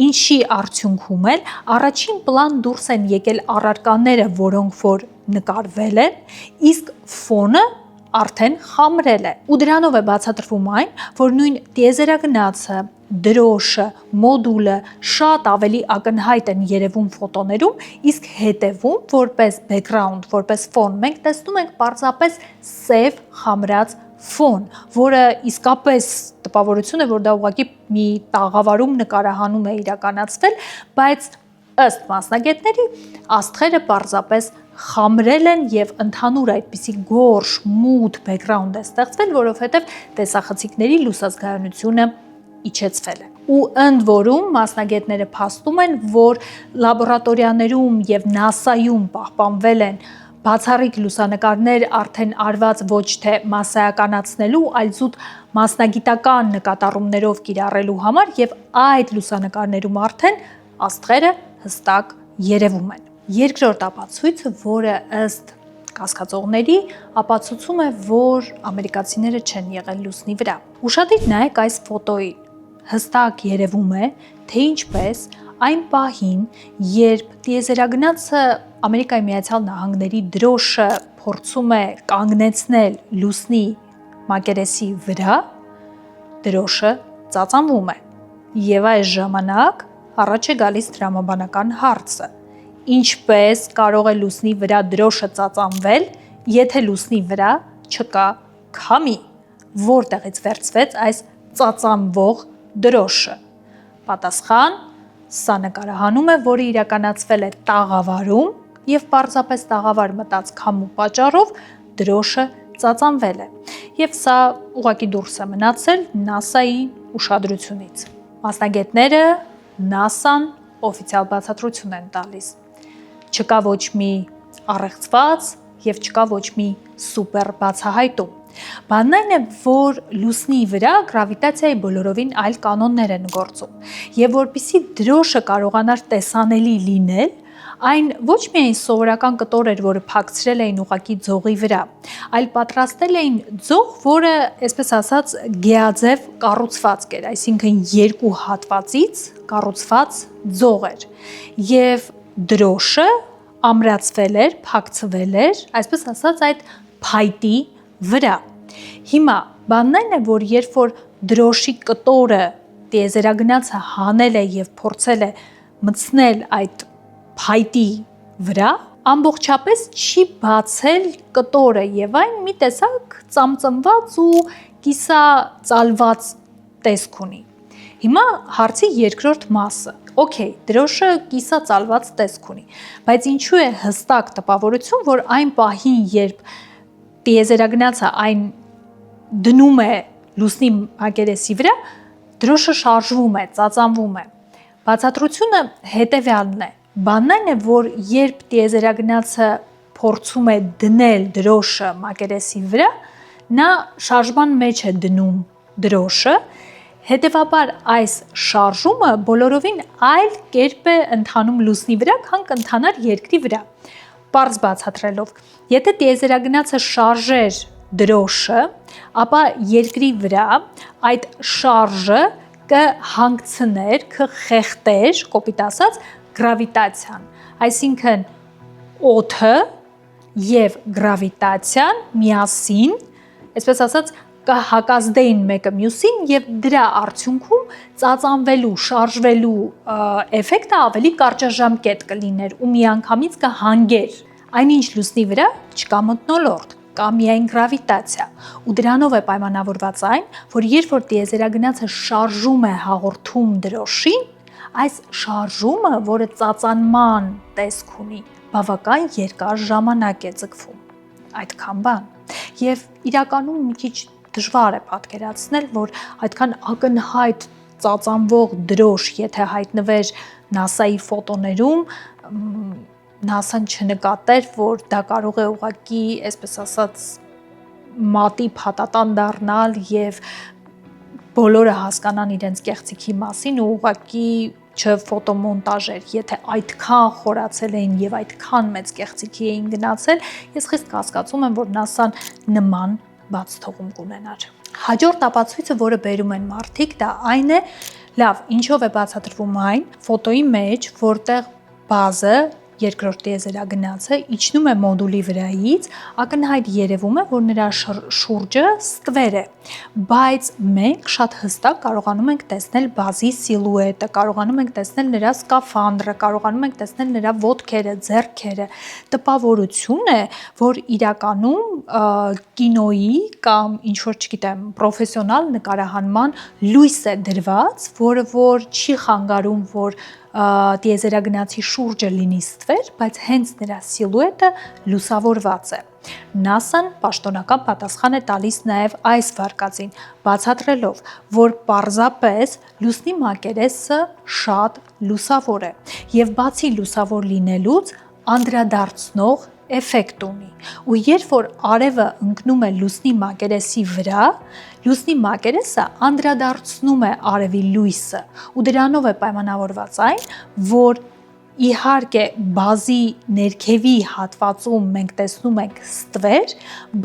ինչի արդյունքում էլ առաջին պլան դուրս են եկել առարկաները, որոնք որ նկարվել են, իսկ ֆոնը արդեն խամրել է։ Ու դրանով է բացատրվում այն, որ նույն տիեզերագնացը, դրոշը, մոդուլը շատ ավելի ակնհայտ են երևում ֆոտոներում, իսկ հետևում որպես background, որպես ֆոն մենք տեսնում ենք պարզապես սև խամրած ֆոն, որը իսկապես տպավորություն է, որ դա ուղղակի մի տաղավարում նկարահանում է իրականացվել, բայց ըստ մասնագետների աստղերը պարզապես խամրել են եւ ընդհանուր այդպիսի գորշ, մութ բեքգրաունդ է ստեղծվել, որովհետեւ տեսախցիկների լուսազգայունությունը իջեցվել է։ Ու ընդ որում մասնագետները փաստում են, որ լաբորատորիաներում եւ NASA-ում պահպանվել են բացառիկ լուսանկարներ արդեն արված ոչ թե մասսայականացնելու, այլ զուտ մասնագիտական նկատառումներով կիրառելու համար եւ այդ լուսանկարներում արդեն աստղերը հստակ երևում են։ Երկրորդ ապացույցը, որը ըստ կասկածողների ապացուցում է, որ ամերիկացիները չեն եղել լուսնի վրա։ Ուշադիր նայեք այս ֆոտոին։ Հստակ երևում է, թե ինչպես այն պահին, երբ տիեզերագնացը Ամերիկայի Միացյալ Նահանգների դրոշը փորձում է կանգնեցնել լուսնի մակերեսի վրա, դրոշը ծածանվում է։ Եվ այս ժամանակ առաջ է գալիս տրամաբանական հարցը. ինչպես կարող է լուսնի վրա դրոշը ծածանվել, եթե լուսնի վրա չկա քամի, որտեղից վերցվեց այս ծածանվող դրոշը։ Պատասխան. սա նկարահանում է, որը իրականացվել է տաղավարում եւ պարզապես տաղավար մտած քամու պատճառով դրոշը ծածանվել է։ Եվ սա ուղղակի դուրս է մնացել NASA-ի ուշադրությունից։ Մասնագետները NASA-ն օֆիցիալ բացատրություն են տալիս։ Չկա ոչ մի առեղծված եւ չկա ոչ մի սուպեր բացահայտում։ Բանն այն է, որ լուսնի վրա գրավիտացիայի բոլորովին այլ կանոններ են գործում, եւ որպիսի դրոշը կարողանար տեսանելի լինել, այն ոչ միայն սովորական կտոր էր, որը փակցրել էին ուղակի ձողի վրա, այլ պատրաստել էին ձող, որը, այսպես ասած, գեաձև կառուցվածք էր, այսինքն երկու հատվածից կառուցված ձող էր, եւ դրոշը ամրացվել էր, փակցվել էր, այսպես ասած, այդ փայտի վրա։ Հիմա բանն այն է, որ երբ որ դրոշի կտորը տիեզերագնացը հանել է եւ փորձել է մտցնել այդ փայտի վրա, ամբողջապես չի բացել կտորը եւ այն մի տեսակ ծամծմված ու կիսածալված տեսք ունի։ Հիմա հարցի երկրորդ մասը։ Okay, դրոշը կիսածալված տեսք ունի, բայց ինչու է հստակ տպավորություն, որ այն պահին, երբ տիեզերագնացը այն դնում է լուսնի մակերեսի վրա, դրոշը շարժվում է, ծածանվում է։ Բացատրությունը հետևյալն է. բանն այն է, որ երբ տիեզերագնացը փորձում է դնել դրոշը մակերեսի վրա, նա շարժման մեջ է դնում դրոշը, հետևաբար այս շարժումը բոլորովին այլ կերպ է ընթանում լուսնի վրա, քան կընթանար երկրի վրա։ Պարզ բացատրելով, եթե տիեզերագնացը շարժեր դրոշը, ապա երկրի վրա այդ շարժը կհանգցներ, կխեղդեր, կոպիտ ասած, գրավիտացիան, այսինքն օդը եւ գրավիտացիան միասին, այսպես ասած, կհակազդեին մեկը մյուսին եւ դրա արդյունքում ծածանվելու, շարժվելու էֆեկտը ավելի կարճաժամկետ կլիներ ու միանգամից կհանգեր։ Այնինչ լուսնի վրա չկա մթնոլորտ, կամ միայն գրավիտացիա։ Ու դրանով է պայմանավորված այն, որ երբ որ տիեզերագնացը շարժում է հաղորդում դրոշին, այս շարժումը, որը ծածանման տեսք ունի, բավական երկար ժամանակ է ձգվում։ Այդքան բան։ Եվ իրականում մի քիչ դժվար է պատկերացնել, որ այդքան ակնհայտ ծածանվող դրոշ, եթե հայտնվեր NASA-ի ֆոտոներում, NASA-ն չնկատեր, որ դա կարող է ուղղակի, այսպես ասած, մատի փաթաթան դառնալ եւ բոլորը հասկանան իրենց կեղծիքի մասին ու ուղղակի չֆոտոմոնտաժեր, եթե այդքան խորացել էին եւ այդքան մեծ կեղծիքի էին գնացել, ես խիստ կասկածում եմ, որ NASA-ն նման բաց թողում կունենար։ Հաջորդ ապացույցը, որը բերում են մարդիկ, դա այն է, լավ, ինչով է բացատրվում այն, ֆոտոյի մեջ, որտեղ բազը երկրորդ տիեզերագնացը իջնում է մոդուլի վրայից, ակնհայտ երևում է, որ նրա շուրջը ստվեր է, բայց մենք շատ հստակ կարողանում ենք տեսնել բազի սիլուետը, կարողանում ենք տեսնել նրա սկաֆանդրը, կարողանում ենք տեսնել նրա ոտքերը, ձեռքերը։ Տպավորություն է, որ իրականում կինոյի կամ ինչ-որ, չգիտեմ, պրոֆեսիոնալ նկարահանման լույս է դրված, որը որ չի խանգարում, որ տիեզերագնացի շուրջը լինի ստվեր, բայց հենց նրա սիլուետը լուսավորված է։ NASA-ն պաշտոնական պատասխան է տալիս նաև այս վարկածին, բացատրելով, որ պարզապես լուսնի մակերեսը շատ լուսավոր է եւ բացի լուսավոր լինելուց անդրադարձնող էֆեկտ ունի։ Ու երբ որ արևը ընկնում է լուսնի մակերեսի վրա, լուսնի մակերեսը անդրադարձնում է արևի լույսը ու դրանով է պայմանավորված այն, որ իհարկե բազի ներքևի հատվածում մենք տեսնում ենք ստվեր,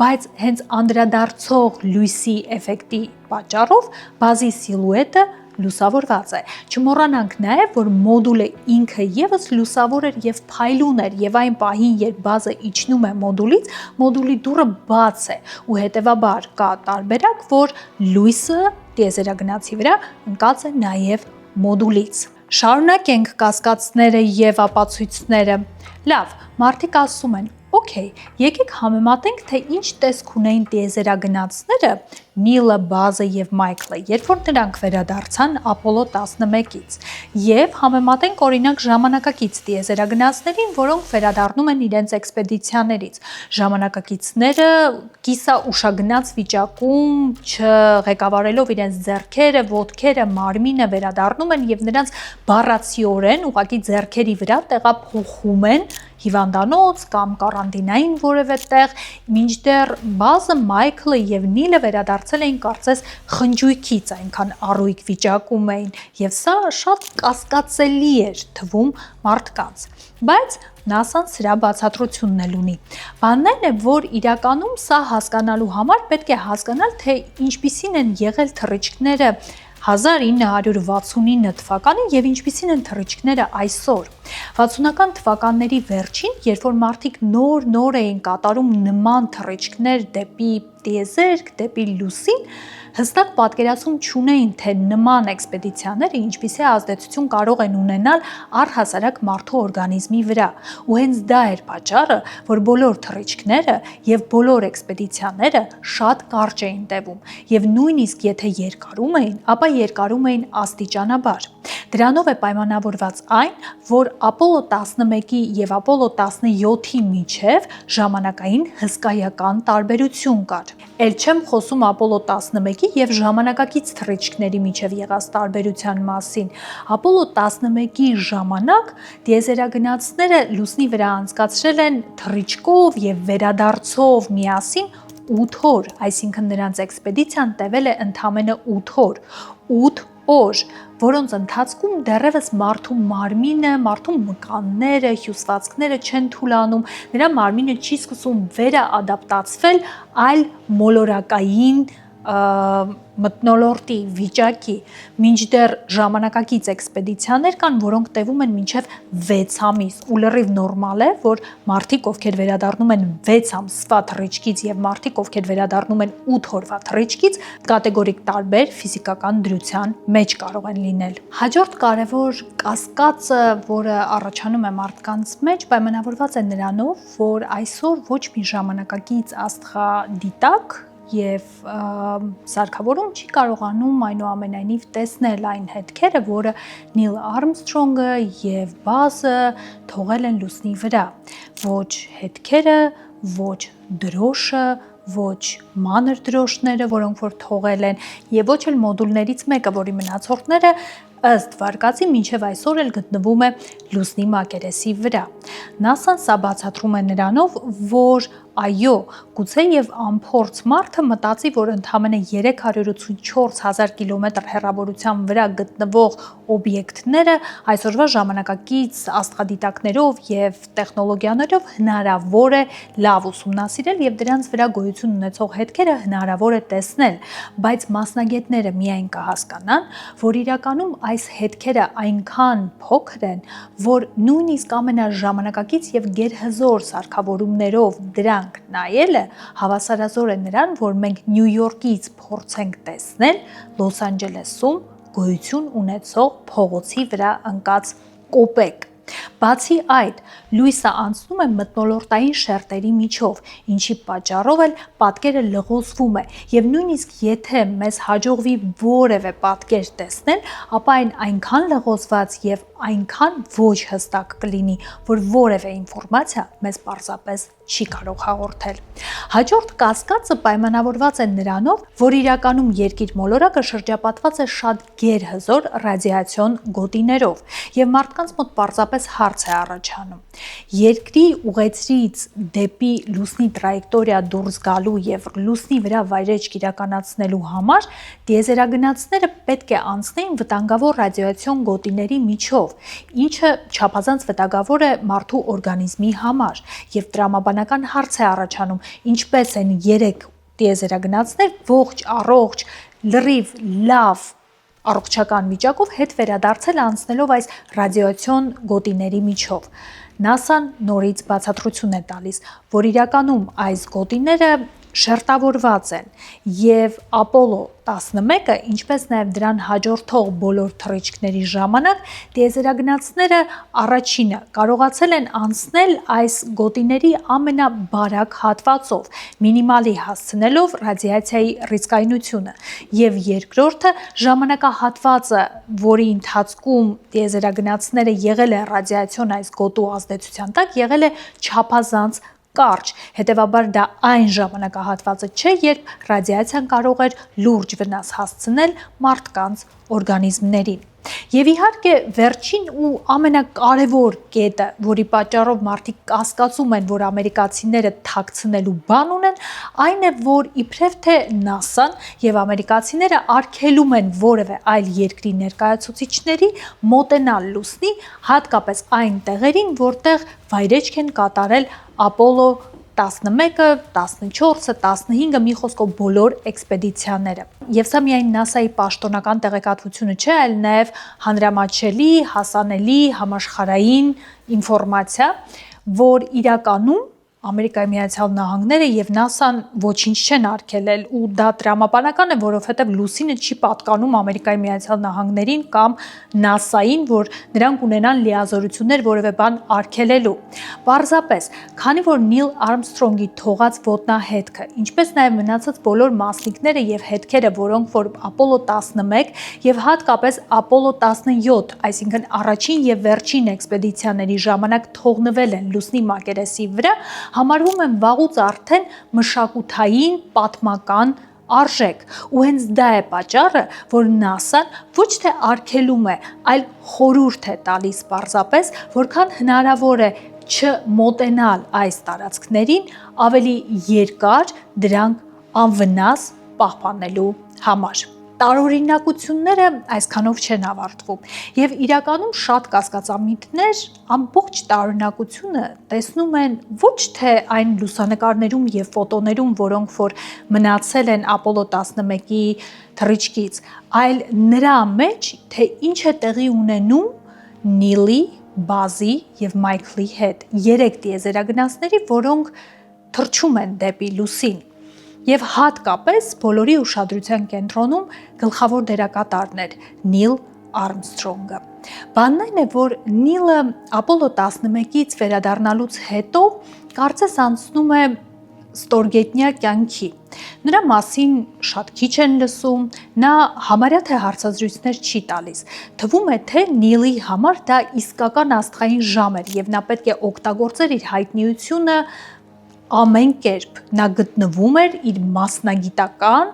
բայց հենց անդրադարձող լույսի էֆեկտի պատճառով բազի սիլուետը լուսավորված է։ Չմոռանանք նաև, որ մոդուլը ինքը եւս լուսավոր էր եւ փայլուն էր եւ այն պահին, երբ բազը իջնում է մոդուլից, մոդուլի դուռը բաց է ու հետեւաբար կա տարբերակ, որ լույսը տիեզերագնացի վրա ընկած է նաև մոդուլից։ Շարունակենք կասկածները եւ ապացույցները։ Լավ, մարդիկ ասում են, օքեյ, եկեք համեմատենք, թե ինչ տեսք ունեին տիեզերագնացները Նիլը, Բազը եւ Մայքլը, երբ որ նրանք վերադարձան Ապոլո 11-ից, եւ համեմատենք օրինակ ժամանակակից տիեզերագնացներին, որոնք վերադառնում են իրենց էքսպեդիցիաներից։ Ժամանակակիցները կիսաուշագնաց վիճակում, չղեկավարելով իրենց ձեռքերը, ոտքերը, մարմինը վերադառնում են եւ նրանց բառացիորեն ուղղակի ձեռքերի վրա տեղափոխում են հիվանդանոց կամ կարանտինային որևէ տեղ, մինչդեռ Բազը, Մայքլը եւ Նիլը վերադարձել էին կարծես խնջույքից, այնքան առույգ վիճակում էին, եւ սա շատ կասկածելի էր թվում մարդկանց։ Բայց NASA-ն սրա բացատրությունն էլ ունի։ Բանն այն է, որ իրականում սա հասկանալու համար պետք է հասկանալ, թե ինչպիսին են եղել թռիչքները 1969 թվականին եւ ինչպիսին են թռիչքները այսօր։ 60-ական թվականների վերջին, երբ որ մարդիկ նոր էին կատարում նման թռիչքներ դեպի տիեզերք, դեպի լուսին, հստակ պատկերացում չունեին, թե նման էքսպեդիցիաները ինչպիսի ազդեցություն կարող են ունենալ առհասարակ մարդու օրգանիզմի վրա։ Ու հենց դա էր պատճառը, որ բոլոր թռիչքները եւ բոլոր էքսպեդիցիաները շատ կարճ էին տևում եւ նույնիսկ եթե երկարում էին, ապա երկարում էին աստիճանաբար։ Դրանով է պայմանավորված այն, որ Ապոլո 11-ի եւ Ապոլո 17-ի միջև ժամանակային հսկայական տարբերություն կար։ Էլ չեմ խոսում Ապոլո 11-ի եւ ժամանակակից թռիչքների միջև եղած տարբերության մասին։ Ապոլո 11-ի ժամանակ տիեզերագնացները լուսնի վրա անցկացրել են թռիչքով եւ վերադարձով միասին 8 օր, այսինքն նրանց էքսպեդիցիան տևել է ընդամենը 8 օր։ 8 օր, որոնց ընթացքում դեռևս մարդու մարմինը, մարդու մկանները, հյուսվածքները չեն թուլանում, նրա մարմինը չի սկսում վերաադապտացվել այլ մոլորակային մթնոլորտի վիճակի մինչդեռ ժամանակակից էքսպեդիցիաներ կան, որոնք տևում են մինչև 6 ամիս, ու լրիվ նորմալ է, որ մարդիկ, ովքեր վերադառնում են 6 ամսվա թռիչքից եւ մարդիկ, ովքեր վերադառնում են 8 օրվա թռիչքից, կատեգորիկ տարբեր ֆիզիկական դրության մեջ կարող են լինել։ Հաջորդ կարևոր կասկածը, որը առաջանում է մարդկանց մեջ, պայմանավորված է նրանով, որ այսօր ոչ մի ժամանակակից աստղադիտակ եւ սարքավորում չի կարողանում այնուամենայնիվ տեսնել այն հետքերը, որը Նիլ Արմսթրոնգը եւ Բազը թողել են լուսնի վրա։ Ոչ հետքերը, ոչ դրոշը, ոչ մանր դրոշները, որոնք որ թողել են, եւ ոչ էլ մոդուլներից մեկը, որի մնացորդները ըստ վարկածի մինչև այսօր էլ գտնվում է լուսնի մակերեսի վրա։ ՆԱՍԱ-ն սա բացատրում է նրանով, որ այո, գուցե եւ անփորձ մարդը մտածի, որ ընդամենը 384,000 կիլոմետր հեռավորության վրա գտնվող օբյեկտները այսօրվա ժամանակակից աստղադիտակներով եւ տեխնոլոգիաներով հնարավոր է լավ ուսումնասիրել եւ դրանց վրա գոյություն ունեցող հետքերը հնարավոր է տեսնել, բայց մասնագետները միայն կհասկանան, որ իրականում այս հետքերը այնքան փոքր են, որ նույնիսկ ամենաժամանակակից եւ գերհզոր սարքավորումներով դրանք նայելը հավասարազոր է նրան, որ մենք Նյու Յորքից փորձենք տեսնել Լոս Անջելեսում գոյություն ունեցող փողոցի վրա ընկած կոպեկ։ Բացի այդ, լույսը անցնում է մթնոլորտային շերտերի միջով, ինչի պատճառով էլ պատկերը լղոզվում է, եւ նույնիսկ եթե մեզ հաջողվի որևէ պատկեր տեսնել, ապա այն այնքան լղոզված եւ այնքան ոչ հստակ կլինի, որ որևէ ինֆորմացիա մեզ պարզապես չի կարող հաղորդել։ Հաջորդ կասկածը պայմանավորված է նրանով, որ իրականում երկիր մոլորակը շրջապատված է շատ գերհզոր ռադիացիոն գոտիներով, եւ մարդկանց մոտ պարզապես հարց է առաջանում։ Երկրի ուղեծրից դեպի լուսնի տրայեկտորիա դուրս գալու եւ լուսնի վրա վայրեջք իրականացնելու համար տիեզերագնացները պետք է անցնեին վտանգավոր ռադիացիոն գոտիների միջով, ինչը չափազանց վտանգավոր է մարդու օրգանիզմի համար, եւ տրամաբանական հարց է առաջանում, ինչպես են 3 տիեզերագնացներ ողջ առողջ, լրիվ լավ առողջական վիճակով հետ վերադարձել անցնելով այս ռադիացիոն գոտիների միջով։ ՆԱՍԱ-ն նորից բացատրություն է տալիս, որ իրականում այս գոտիները շերտավորված են եւ Ապոլո 11-ը, ինչպես նաեւ դրան հաջորդող բոլոր թռիչքների ժամանակ տիեզերագնացները առաջինը կարողացել են անցնել այս գոտիների ամենաբարակ հատվածով, մինիմալի հասցնելով ռադիացիայի ռիսկայնությունը, եւ երկրորդը ժամանակահատվածը, որի ընթացքում տիեզերագնացները եղել են ռադիացիոն այս գոտու ազդեցության տակ, եղել է չափազանց կարճ, հետևաբար դա այն ժամանակահատվածը չէ, երբ ռադիացիան կարող էր լուրջ վնաս հասցնել մարդկանց օրգանիզմներին։ Եվ իհարկե վերջին ու ամենակարևոր կետը, որի պատճառով մարդիկ կասկածում են, որ ամերիկացիները թաքցնելու բան ունեն, այն է, որ իբրև թե ՆԱՍԱ-ն եւ ամերիկացիները արգելում են որևէ այլ երկրի ներկայացուցիչների մոտենալ լուսնի, հատկապես այն տեղերին, որտեղ վայրեջք են կատարել Ապոլո 11-ը, 14-ը, 15-ը, մի խոսքով բոլոր էքսպեդիցիաները։ Եվ սա միայն ՆԱՍԱ-ի պաշտոնական տեղեկատվությունը չէ, այլ նաև հանրամատչելի, հասանելի, համաշխարհային ինֆորմացիա, որ իրականում Ամերիկայի Միացյալ Նահանգները եւ ՆԱՍԱ-ն ոչինչ չեն արգելել, ու դա տրամաբանական է, որովհետեւ լուսինը չի պատկանում Ամերիկայի Միացյալ Նահանգներին կամ ՆԱՍԱ-ին, որ նրանք ունենան լիազորություններ որևէ բան արգելելու։ Պարզապես, քանի որ Նիլ Արմսթրոնգի թողած ոտնահետքը, ինչպես նաեւ մնացած բոլոր մասնիկները եւ հետքերը, որոնք որ Ապոլո 11 եւ հատկապես Ապոլո 17, այսինքն առաջին եւ վերջին էքսպեդիցիաների ժամանակ թողնվել են լուսնի մակերեսի վրա, համարվում են վաղուց արդեն մշակութային պատմական արժեք, ու հենց դա է պատճառը, որ ՆԱՍԱ-ն ոչ թե արգելում է, այլ խորհուրդ է տալիս պարզապես, որքան հնարավոր է չմոտենալ այս տարածքներին ավելի երկար դրանք անվնաս պահպանելու համար։ տարօրինակությունները այսքանով չեն ավարտվում եւ իրականում շատ կասկածամիտներ ամբողջ տարօրինակությունը տեսնում են ոչ թե այն լուսանկարներում եւ ֆոտոներում, որոնք որ մնացել են Ապոլո 11-ի թռիչքից, այլ նրա մեջ, թե ինչ է տեղի ունենում Նիլի, Բազի եւ Մայքլի հետ, 3 տիեզերագնացների, որոնք թռչում են դեպի լուսին։ Եվ հատկապես բոլորի ուշադրության կենտրոնում գլխավոր դերակատարն էր Նիլ Արմսթրոնգը։ Բանն այն է, որ Նիլը Ապոլո 11-ից վերադառնալուց հետո կարծես անցնում է ստորգետնյա կյանքի։ Նրա մասին շատ քիչ են լսում, նա համարյա թե հարցազրույցներ չի տալիս։ Թվում է, թե Նիլի համար դա իսկական աստղային ժամ էր եւ նա պետք է օգտագործեր իր հայտնիությունը ամեն կերպ, նա գտնվում էր իր մասնագիտական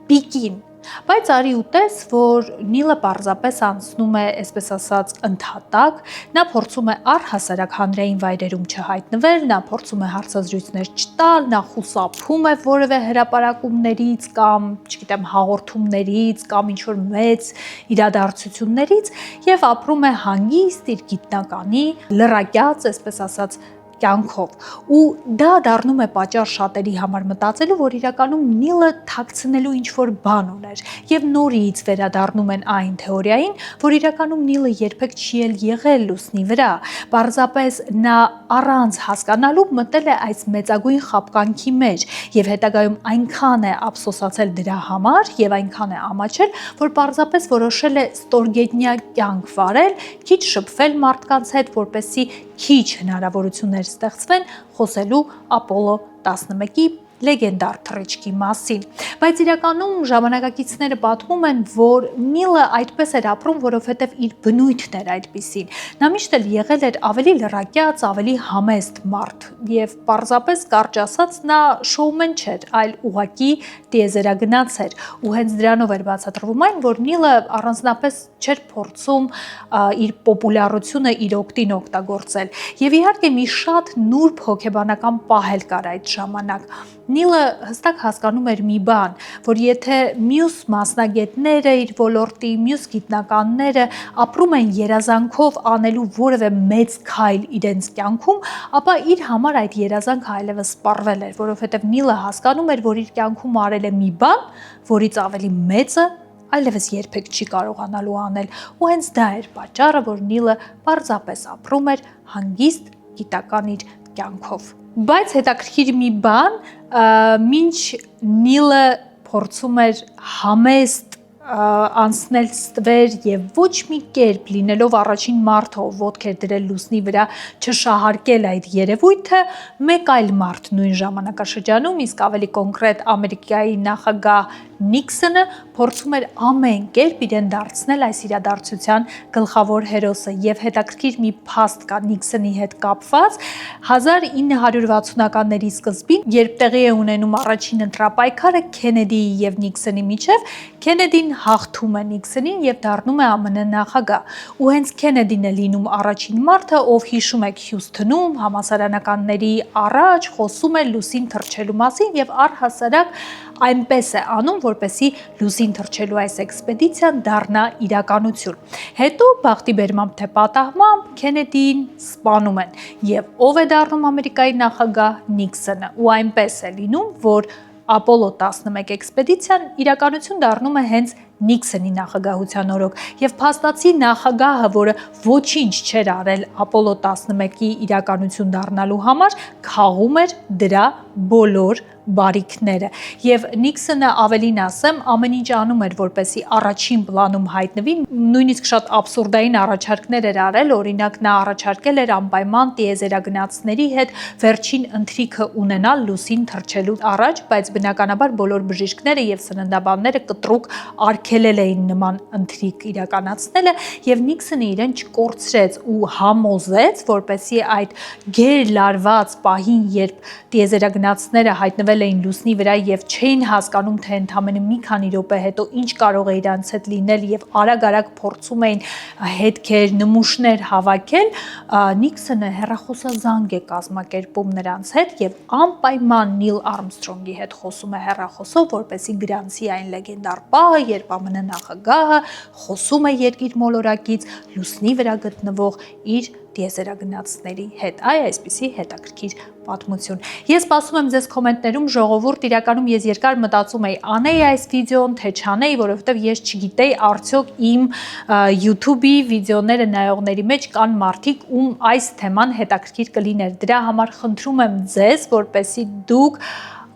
պիկին, բայց արի ու տես, որ Նիլը պարզապես անցնում է, այսպես ասած, ընդհատակ, նա փորձում է առհասարակ հանրային վայրերում չհայտնվել, նա փորձում է հարցազրույցներ չտալ, նա խուսափում է որևէ հրապարակումներից կամ, չգիտեմ, հաղորդումներից կամ ինչ-որ մեծ իրադարձություններից եւ ապրում է հանգիստ իր գիտնականի լրակյաց, այսպես ասած, կյանքով ու դա դառնում է պատճառ շատերի համար մտածելու, որ իրականում Նիլը թաքցնելու ինչ-որ բան ուներ եւ նորից վերադառնում են այն թեորիային, որ իրականում Նիլը երբեք չի եղել լուսնի վրա, պարզապես նա առանց հասկանալու մտել է այս մեծագույն խաբկանքի մեջ եւ հետագայում այնքան է ափսոսացել դրա համար եւ այնքան է ամաչել, որ պարզապես որոշել է ստորգետնյա կյանք վարել, քիչ շփվել մարդկանց հետ, որպեսզի քիչ հնարավորություններ ստեղծվեն խոսելու Ապոլո 11-ի լեգենդար թռիչքի մասին, բայց իրականում ժամանակակիցները պատմում են, որ Նիլը այդպես էր ապրում, որովհետև իր բնույթն էր այդպիսին։ Նա միշտ էլ եղել էր ավելի լրակյաց, ավելի համեստ մարդ եւ պարզապես կարճ ասած նա շոումեն չէր, այլ ուղակի տիեզերագնաց էր ու հենց դրանով էր բացատրվում այն, որ Նիլը առանձնապես չէր փորձում իր պոպուլարությունը իր օգտին օգտագործել եւ իհարկե մի շատ նուրբ հոգեբանական պահ էլ կար այդ ժամանակ։ Նիլը հստակ հասկանում էր մի բան, որ եթե մյուս մասնագետները իր ոլորտի, մյուս գիտնականները ապրում են երազանքով անելու որևէ մեծ քայլ իրենց կյանքում, ապա իր համար այդ երազանքը այլևս սպառվել էր, որովհետև Նիլը հասկանում էր, որ իր կյանքում արել է մի բան, որից ավելի մեծը այլևս երբեք չի կարողանալու անել, ու հենց դա էր պատճառը, որ Նիլը պարզապես ապրում էր հանգիստ գիտական իր կյանքով։ Բայց հետաքրքիր մի բան, մինչ Նիլը փորձում էր համեստ անցնել ստվեր եւ ոչ մի կերպ լինելով առաջին մարդը, ով ոտք էր դրել լուսնի վրա, չշահարկել այդ երևույթը, մեկ այլ մարդ նույն ժամանակաշրջանում, իսկ ավելի կոնկրետ Ամերիկայի նախագահ Նիքսոնը փորձում էր ամեն կերպ իրեն դարձնել այս իրադարձության գլխավոր հերոսը եւ հետաքրքիր մի փաստ կա Նիքսոնի հետ կապված 1960-ականների սկզբին, երբ տեղի է ունենում առաջին ընտրապայքարը Քենեդիի եւ Նիքսոնի միջև, Քենեդին հաղթում է Նիքսոնին եւ դառնում է ԱՄՆ նախագահ։ Ու հենց Քենեդին է լինում առաջին մարդը, ով հիշում եք Հյուսթոնում համալսարանականների առաջ խոսում է լուսին թռչելու մասին եւ առհասարակ այնպես է անում, որպեսզի լուսին թռչելու այս էքսպեդիցիան դառնա իրականություն։ Հետո բախտի բերմամբ թե պատահմամբ Քենեդին սպանում են եւ ով է դառնում Ամերիկայի նախագահ Նիքսոնը։ Ու այնպես է լինում, որ Ապոլո 11 էքսպեդիցիան իրականություն դառնում է հենց Նիքսոնի նախագահության օրոք եւ փաստացի նախագահը, որը ոչինչ չէր արել Ապոլո 11-ի իրականություն դառնալու համար, քաղում էր դրա բոլոր բարիքները եւ Նիքսոնը ավելին ասեմ ամեն ինչ անում էր որպեսի առաջին պլանում հայտնվի, նույնիսկ շատ աբսուրդային առաջարկներ էր արել, օրինակ նա առաջարկել էր անպայման տիեզերագնացների հետ վերջին ընթրիքը ունենալ լուսին թռչելու առաջ, բայց բնականաբար բոլոր բժիշկները եւ սննդաբանները կտրուկ արգելել էին նման ընթրիք իրականացնելը եւ Նիքսոնը իրեն չկորցրեց ու համոզեց, որպեսի այդ գերլարված պահին, երբ տիեզերագնաց տիեզերագնացները հայտնվել էին լուսնի վրա եւ չէին հասկանում, թե ընդամենը մի քանի րոպե հետո ինչ կարող է իրանց հետ լինել եւ արագ-արագ փորձում էին հետքեր, նմուշներ հավաքել, Նիքսոնը հեռախոսազանգ է կազմակերպում նրանց հետ եւ անպայման Նիլ Արմսթրոնգի հետ խոսում է հեռախոսով, որպեսզի գրանցի այն լեգենդար պահը, երբ ԱՄՆ նախագահը խոսում է երկիր մոլորակից լուսնի վրա գտնվող իր տիեզերագնացների հետ։ Այսպիսի հետաքրքիր պատմություն։ Ես սպասում եմ ձեզ կոմենտներում, ժողովուրդ, իրականում ես երկար մտածում էի անեի այս վիդեոն, թե չանեի, որովհետև ես չգիտեի արդյոք իմ YouTube-ի վիդեոները նայողների մեջ կան մարդիկ, ում այս թեման հետաքրքիր կլիներ։ Դրա համար խնդրում եմ ձեզ, որպեսզի դուք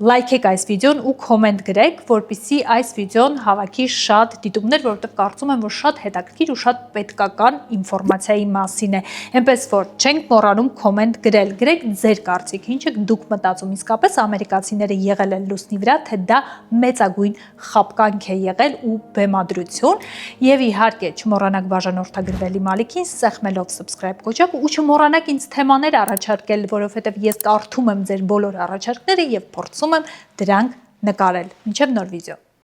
լայքեք այս վիդեոն ու կոմենտ գրեք, որպեսզի այս վիդեոն հավաքի շատ դիտումներ, որովհետև կարծում եմ, որ շատ հետաքրքիր ու շատ պետքական ինֆորմացիայի մասին է։ Էնպես որ չենք մոռանում կոմենտ գրել, գրեք ձեր կարծիքը, ինչ եք դուք մտածում, իսկապես ամերիկացիները եղել են լուսնի վրա, թե դա մեծագույն խաբկանք է եղել ու բեմադրություն, եւ իհարկե չմոռանաք բաժանորդագրվել իմ ալիքին, սեղմելով subscribe կոճակ ու չմոռանաք ինձ թեմաներ առաջարկել, որովհետև ես կարդում եմ ձեր բոլոր առաջարկները եւ փորձում եմ դրանք նկարել։ Մինչև նոր վիդեո։